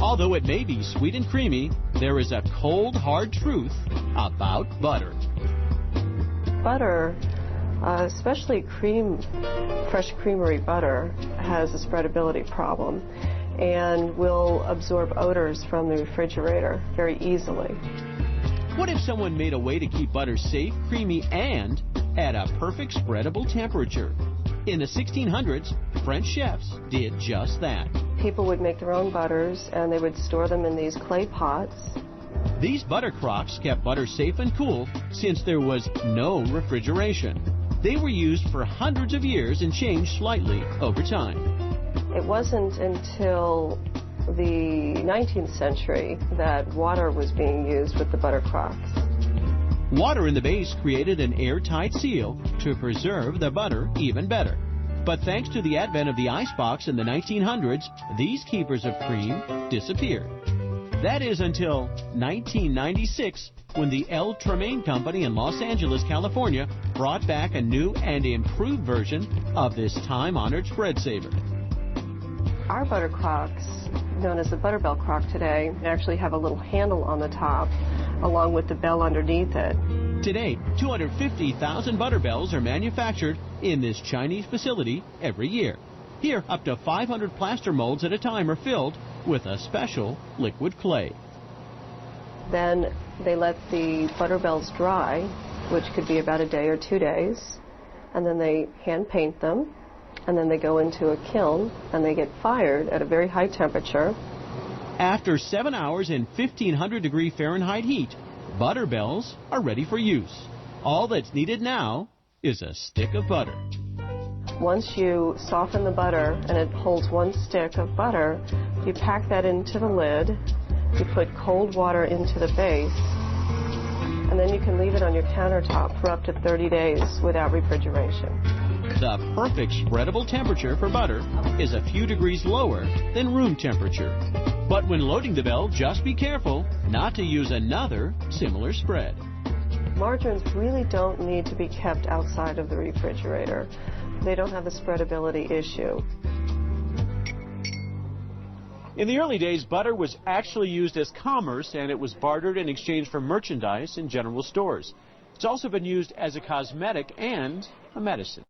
Although it may be sweet and creamy, there is a cold, hard truth about butter. Butter, especially fresh creamery butter, has a spreadability problem and will absorb odors from the refrigerator very easily. What if someone made a way to keep butter safe, creamy, and at a perfect spreadable temperature? In the 1600s, French chefs did just that. People would make their own butters and they would store them in these clay pots. These butter crocks kept butter safe and cool since there was no refrigeration. They were used for hundreds of years and changed slightly over time. It wasn't until the 19th century that water was being used with the butter crocks. Water in the base created an airtight seal to preserve the butter even better. But thanks to the advent of the icebox in the 1900s, these keepers of cream disappeared. That is until 1996, when the Tremain company in Los Angeles, California, brought back a new and improved version of this time-honored spread saver. Our butter crocks, known as the Butterbell crock today, actually have a little handle on the top, along with the bell underneath it. Today, 250,000 Butterbells are manufactured in this Chinese facility every year. Here, up to 500 plaster molds at a time are filled with a special liquid clay. Then they let the Butterbells dry, which could be about a day or 2 days, and then they hand paint them, and then they go into a kiln and they get fired at a very high temperature. After 7 hours in 1500 degree Fahrenheit heat, Butterbells are ready for use. All that's needed now is a stick of butter. Once you soften the butter and it holds 1 stick of butter, you pack that into the lid, you put cold water into the base, and then you can leave it on your countertop for up to 30 days without refrigeration. The perfect spreadable temperature for butter is a few degrees lower than room temperature. But when loading the bell, just be careful not to use another similar spread. Margarines really don't need to be kept outside of the refrigerator. They don't have the spreadability issue. In the early days, butter was actually used as commerce, and it was bartered in exchange for merchandise in general stores. It's also been used as a cosmetic and a medicine.